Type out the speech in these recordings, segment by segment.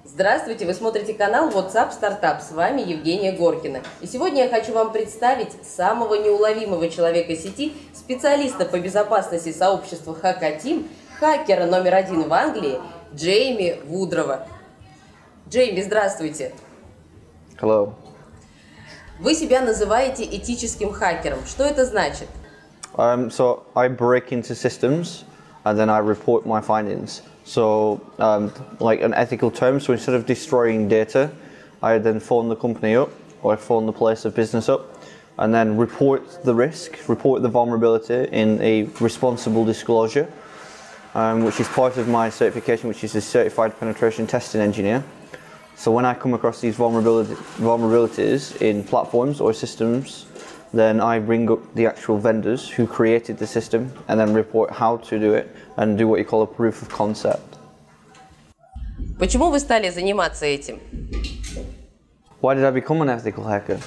Здравствуйте, вы смотрите канал WhatsApp Startup, с вами Евгения Горкина. И сегодня я хочу вам представить самого неуловимого человека сети, специалиста по безопасности сообщества Хакатим, хакера номер 1 в Англии, Джейми Вудруфа. Джейми, здравствуйте. Hello. Вы себя называете этическим хакером. Что это значит? So I break into systems and then I report my findings. So, like an ethical term, so instead of destroying data, I then phone the company up, or I phone the place of business up, and then report the risk, report the vulnerability in a responsible disclosure, which is part of my certification, which is a certified penetration testing engineer. So when I come across these vulnerabilities in platforms or systems, then I bring up the actual vendors who created the system and then report how to do it and do what you call a proof of concept. Почему вы стали заниматься этим? Why did I become an ethical hacker?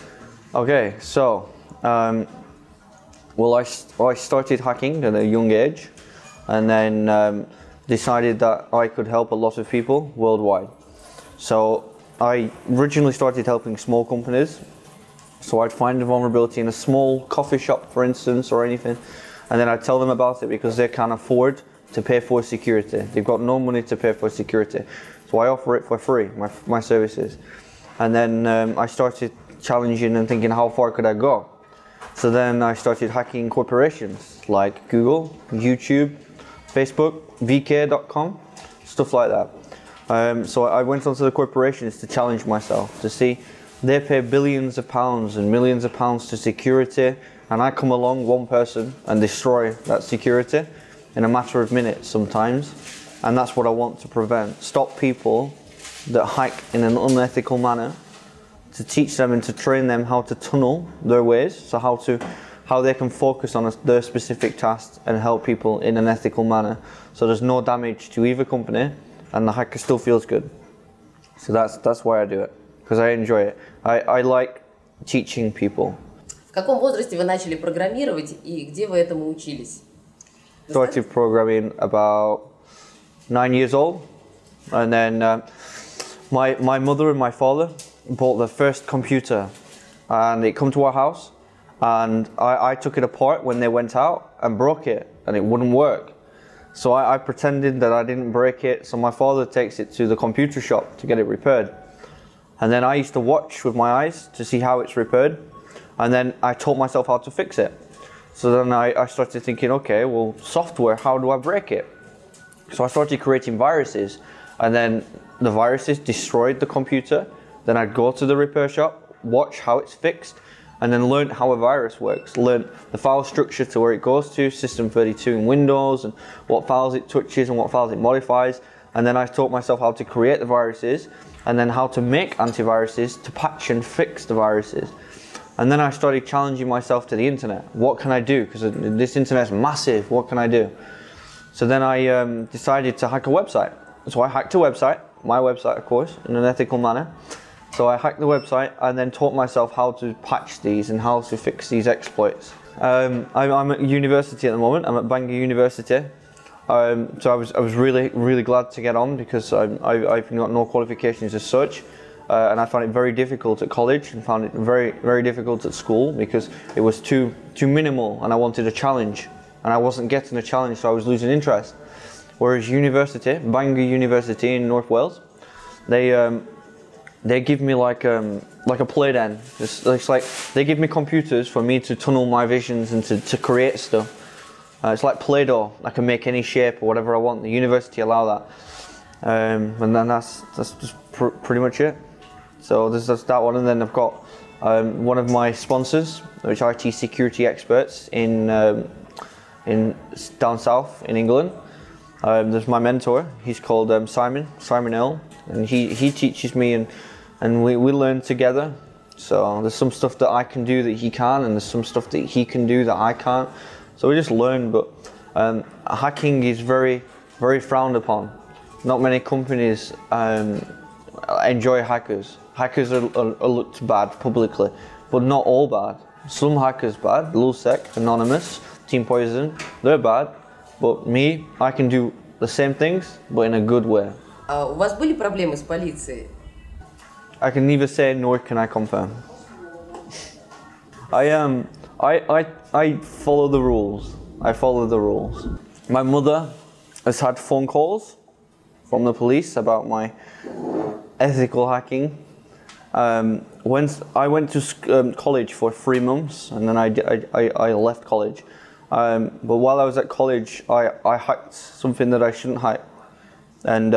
Okay, so, well, I started hacking at a young age and then decided that I could help a lot of people worldwide. So I originally started helping small companies. So I'd find a vulnerability in a small coffee shop, for instance, or anything, and then I'd tell them about it because they can't afford to pay for security. They've got no money to pay for security. So I offer it for free, my services. And then I started challenging and thinking, how far could I go? So then I started hacking corporations like Google, YouTube, Facebook, VK.com, stuff like that. So I went onto the corporations to challenge myself, to see they pay billions of pounds and millions of pounds to security, and I come along, one person, and destroy that security in a matter of minutes sometimes. And that's what I want to prevent. Stop people that hack in an unethical manner, to teach them and to train them how to tunnel their ways, so how they can focus on their specific tasks and help people in an ethical manner. So there's no damage to either company and the hacker still feels good. So that's why I do it. Because I enjoy it. I like teaching people. В каком возрасте вы начали программировать и где вы этому учились? Started programming about 9 years old, and then my mother and my father bought the first computer, and it came to our house, and I took it apart when they went out and broke it, and it wouldn't work. So I pretended that I didn't break it, so my father takes it to the computer shop to get it repaired. And then I used to watch with my eyes to see how it's repaired, and then I taught myself how to fix it. So then I started thinking, okay, well, software, how do I break it? So I started creating viruses, and then the viruses destroyed the computer. Then I'd go to the repair shop, watch how it's fixed, and then learn how a virus works, learn the file structure to where it goes to, System 32 in Windows, and what files it touches and what files it modifies. And then I taught myself how to create the viruses, and then how to make antiviruses to patch and fix the viruses. And then I started challenging myself to the internet. What can I do? Because this internet's massive, what can I do? So then I decided to hack a website. So I hacked a website, my website of course, in an ethical manner. So I hacked the website and then taught myself how to patch these and how to fix these exploits. I'm at university at the moment, I'm at Bangor University. So I was really glad to get on because I've got no qualifications as such, and I found it very difficult at college and found it very difficult at school because it was too minimal and I wanted a challenge and I wasn't getting a challenge, so I was losing interest. Whereas university, Bangor University in North Wales, they give me like a play den. It's like they give me computers for me to tunnel my visions and to create stuff. It's like Play-Doh. I can make any shape or whatever I want. The university allow that, and then that's just pretty much it. So there's that one, and then I've got one of my sponsors, which are IT security experts in down south in England. There's my mentor. He's called Simon L, and he teaches me, and we learn together. So there's some stuff that I can do that he can, and there's some stuff that he can do that I can't. So we just learn, but hacking is very frowned upon. Not many companies enjoy hackers. Hackers are looked bad publicly, but not all bad. Some hackers bad, Lulsec, Anonymous, Team Poison, they're bad. But me, I can do the same things, but in a good way. А у вас были проблемы с полицией? I can neither say nor can I confirm. I follow the rules. I follow the rules. My mother has had phone calls from the police about my ethical hacking. When I went to college for 3 months, and then I left college. But while I was at college, I hacked something that I shouldn't hack. And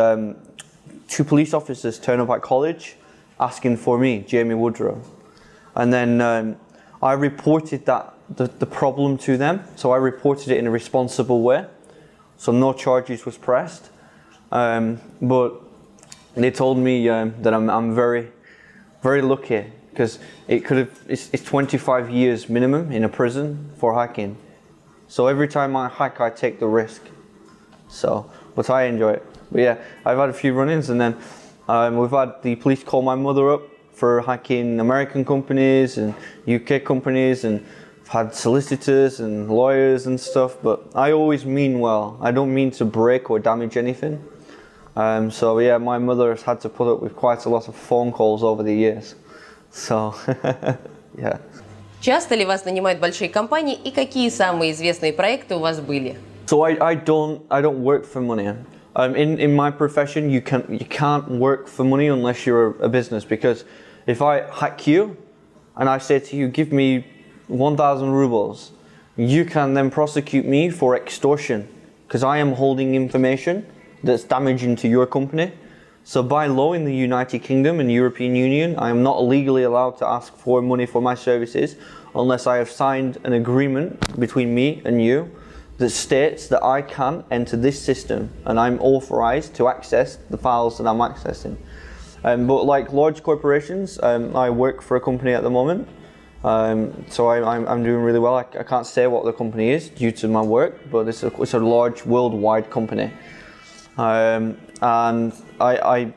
2 police officers turned up at college asking for me, Jamie Woodruff. And then I reported the problem to them. So I reported it in a responsible way. So no charges was pressed. But they told me that I'm very, very lucky, because it's 25 years minimum in a prison for hacking. So every time I hack, I take the risk. So, but I enjoy it. But yeah, I've had a few run-ins, and then we've had the police call my mother up for hacking American companies and UK companies, and I've had solicitors and lawyers and stuff, but I always mean well. I don't mean to break or damage anything. So yeah, my mother has had to put up with quite a lot of phone calls over the years. So, yeah. Часто ли вас нанимают большие компании и какие самые известные проекты у вас были? So I don't work for money. In my profession, you can't work for money unless you're a business, because if I hack you and I say to you, give me 1,000 rubles, you can then prosecute me for extortion, because I am holding information that's damaging to your company. So by law in the United Kingdom and European Union, I am not legally allowed to ask for money for my services unless I have signed an agreement between me and you that states that I can enter this system and I'm authorized to access the files that I'm accessing. But like large corporations, I work for a company at the moment, so I'm doing really well. I can't say what the company is due to my work, but it's a large worldwide company. And I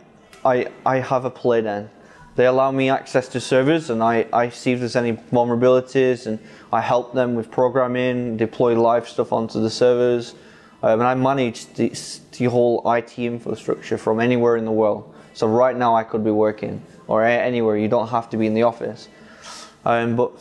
have a play then. They allow me access to servers, and I see if there's any vulnerabilities, and I help them with programming, deploy live stuff onto the servers, and I manage the whole IT infrastructure from anywhere in the world. So right now I could be working, or anywhere, you don't have to be in the office. But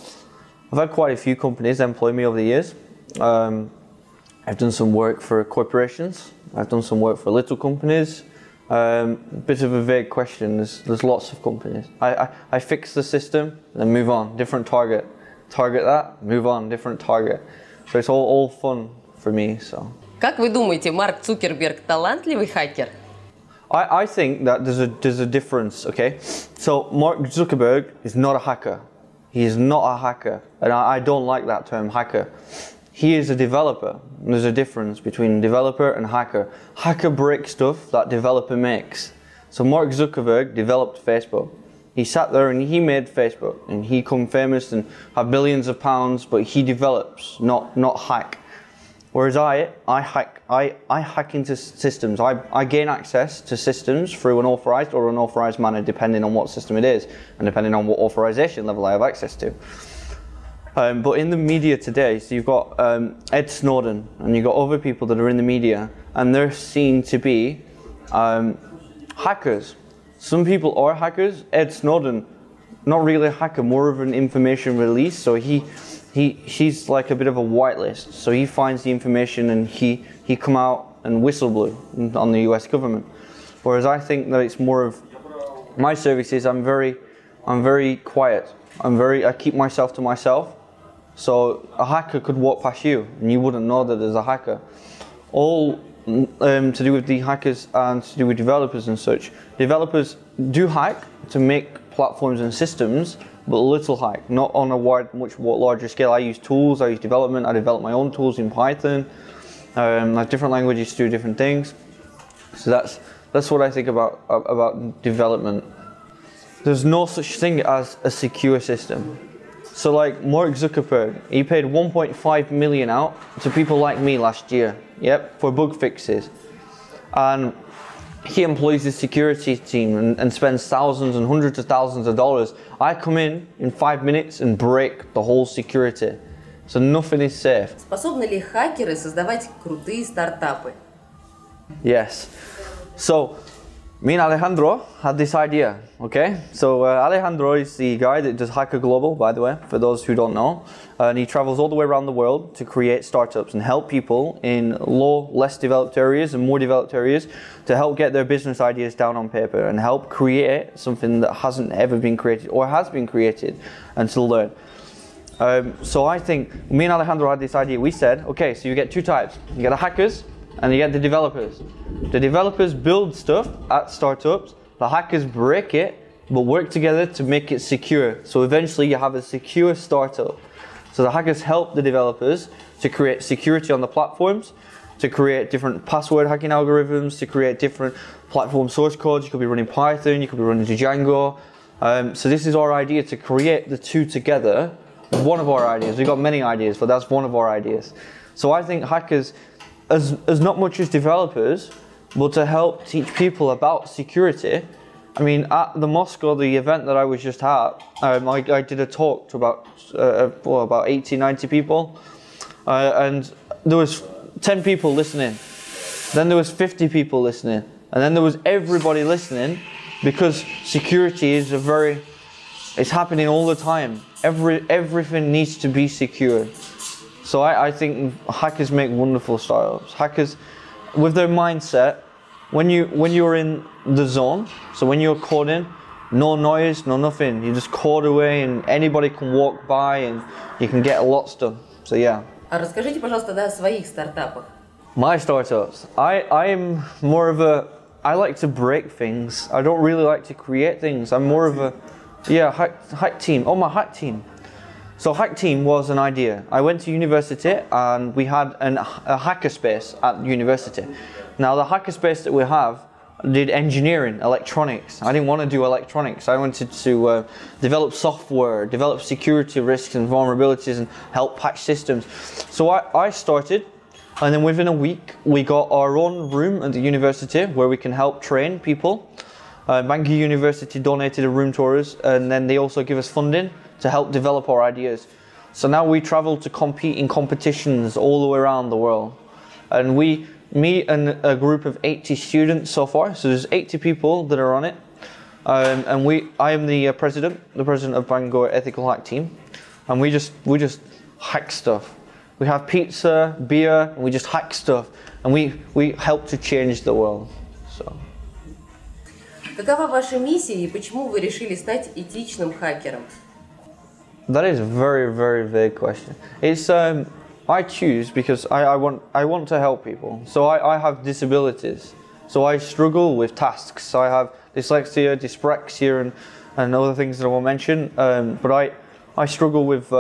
I've had quite a few companies employ me over the years. I've done some work for corporations, I've done some work for little companies. Bit of a vague question, there's lots of companies. I fix the system, then move on, different target. Target that, move on, different target. So it's all fun for me. So. Как вы думаете, Марк Цукерберг талантливый хакер? I think that there's a difference, okay? So Mark Zuckerberg is not a hacker. He is not a hacker, and I don't like that term, hacker. He is a developer. There's a difference between developer and hacker. Hacker breaks stuff that developer makes. So Mark Zuckerberg developed Facebook. He sat there and he made Facebook, and he became famous and had billions of pounds, but he develops, not hack. Whereas I hack into systems. I gain access to systems through an authorized or unauthorized manner, depending on what system it is, and depending on what authorization level I have access to. But in the media today, so you've got Ed Snowden, and you've got other people that are in the media, and they're seen to be hackers. Some people are hackers. Ed Snowden, not really a hacker, more of an information release. So he's like a bit of a whitelist. So he finds the information and he come out and whistle blew on the US government. Whereas I think that it's more of my services. I'm very quiet. I keep myself to myself. So a hacker could walk past you and you wouldn't know that there's a hacker. All to do with the hackers and to do with developers and such. Developers do hack to make platforms and systems, but little hack, not on a much larger scale. I use tools, I use development, I develop my own tools in Python. Like different languages do different things. So that's what I think about development. There's no such thing as a secure system. So like Mark Zuckerberg, he paid 1.5 million out to people like me last year, yep, for bug fixes. And he employs the security team and spends thousands and hundreds of thousands of dollars. I come in 5 minutes and break the whole security. So nothing is safe. Способны ли хакеры создавать крутые стартапы? Yes. So, me and Alejandro had this idea, okay? So Alejandro is the guy that does Hacker Global, by the way, for those who don't know. And he travels all the way around the world to create startups and help people in less developed areas and more developed areas to help get their business ideas down on paper and help create something that hasn't ever been created or has been created and to learn. So I think, me and Alejandro had this idea. We said, okay, so you get two types. You get the hackers and you get the developers. The developers build stuff at startups, the hackers break it, but work together to make it secure. So eventually you have a secure startup. So the hackers help the developers to create security on the platforms, to create different password hacking algorithms, to create different platform source codes. You could be running Python, you could be running Django. So this is our idea, to create the two together. One of our ideas. We've got many ideas, but that's one of our ideas. So I think hackers, as not much as developers, but to help teach people about security. I mean, at the Moscow, the event that I was just at, I did a talk to about 80, 90 people, and there was 10 people listening. Then there was 50 people listening, and then there was everybody listening, because security is it's happening all the time. Everything needs to be secure. So I think hackers make wonderful startups. Hackers, with their mindset, when you're in the zone, so when you're coding, no noise, no nothing. You just code away, and anybody can walk by, and you can get a lot done. So yeah. А расскажите, пожалуйста, о своих стартапах. My startups. I'm more of I like to break things. I don't really like to create things. I'm more of a hack team. Oh, my hack team. So hack team was an idea. I went to university and we had a hackerspace at university. Now the hackerspace that we have did engineering, electronics. I didn't want to do electronics. I wanted to develop software, develop security risks and vulnerabilities, and help patch systems. So I started, and then within a week we got our own room at the university where we can help train people. Bangor University donated a room to us, and then they also give us funding to help develop our ideas. So now we travel to compete in competitions all the way around the world. And me and a group of 80 students so far, so there's 80 people that are on it. And I am the president of Bangor Ethical Hack Team. And we just hack stuff. We have pizza, beer, and we just hack stuff. And we help to change the world. So. Какова ваша миссия и почему вы решили стать этичным хакером? That is a very, very vague question. It's I choose because I want to help people. So I have disabilities. So I struggle with tasks. I have dyslexia, dyspraxia, and other things that I won't mention. But I struggle with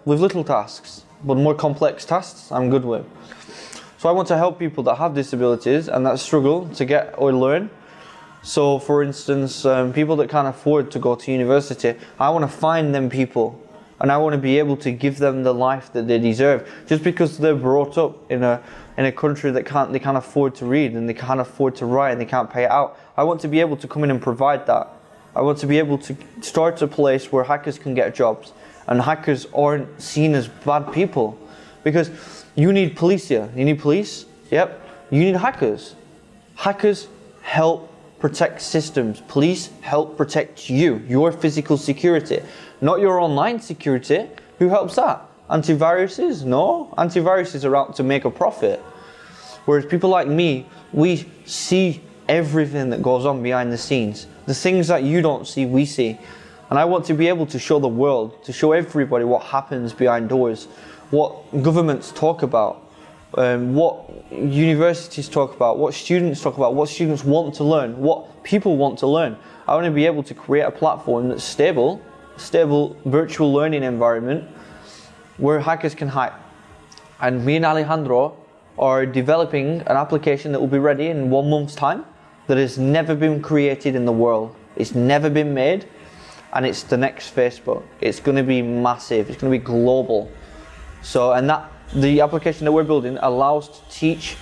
little tasks, but more complex tasks I'm good with. So I want to help people that have disabilities and that struggle to get or learn. So for instance, people that can't afford to go to university, I want to find them people. And I want to be able to give them the life that they deserve. Just because they're brought up in a country that they can't afford to read and they can't afford to write and they can't pay it out. I want to be able to come in and provide that. I want to be able to start a place where hackers can get jobs and hackers aren't seen as bad people. Because you need police here. You need police. Yep. You need hackers. Hackers help protect systems. Police help protect you, your physical security. Not your online security. Who helps that? Antiviruses? No. Antiviruses are out to make a profit. Whereas people like me, we see everything that goes on behind the scenes. The things that you don't see, we see. And I want to be able to show the world, to show everybody what happens behind doors, what governments talk about, what universities talk about, what students talk about, what students want to learn, what people want to learn. I want to be able to create a platform that's stable virtual learning environment where hackers can hack. And me and Alejandro are developing an application that will be ready in 1 month's time that has never been created in the world. It's never been made, and it's the next Facebook. It's going to be massive, it's going to be global. So, and the application that we're building allows to teach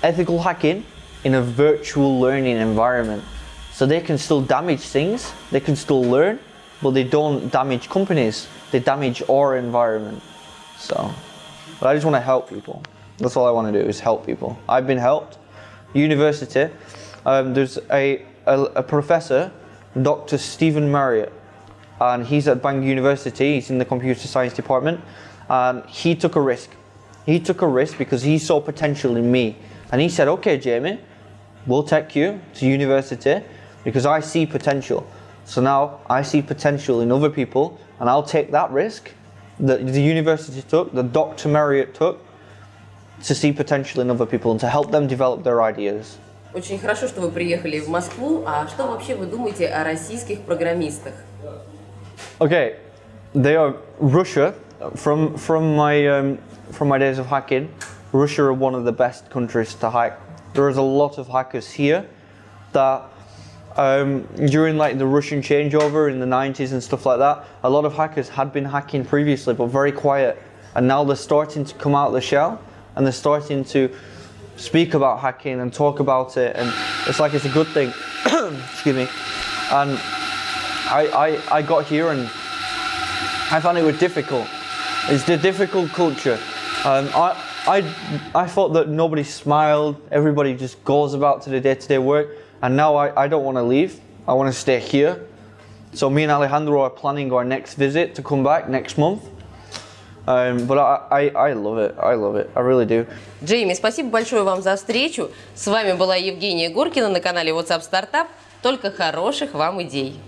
ethical hacking in a virtual learning environment. So they can still damage things, they can still learn, but they don't damage companies, they damage our environment. So, but I just want to help people. That's all I want to do is help people. I've been helped. University, there's a professor, Dr. Stephen Marriott, and he's at Bangor University. He's in the computer science department, and he took a risk. He took a risk because he saw potential in me, and he said, "Okay, Jamie, we'll take you to university because I see potential. So now I see potential in other people, and I'll take that risk that the university took, that Dr. Marriott took, to see potential in other people and to help them develop their ideas." Очень хорошо, что вы приехали в Москву. А что вообще вы думаете о российских программистах? Okay, they are Russia. From my days of hacking, Russia are one of the best countries to hack. There is a lot of hackers here that during like the Russian changeover in the 90s and stuff like that, a lot of hackers had been hacking previously but very quiet, and now they're starting to come out of the shell and they're starting to speak about hacking and talk about it, and it's like it's a good thing. Excuse me. And I got here and I found it was difficult. It's a difficult culture. I thought that nobody smiled, everybody just goes about to the day-to-day work, and now I don't want to leave. I want to stay here. So me and Alejandro are planning our next visit to come back next month. But I love it. I love it. I really do. Джейми, спасибо большое вам за встречу. С вами была Евгения Горкина на канале WhatsApp Startup. Только хороших вам идей.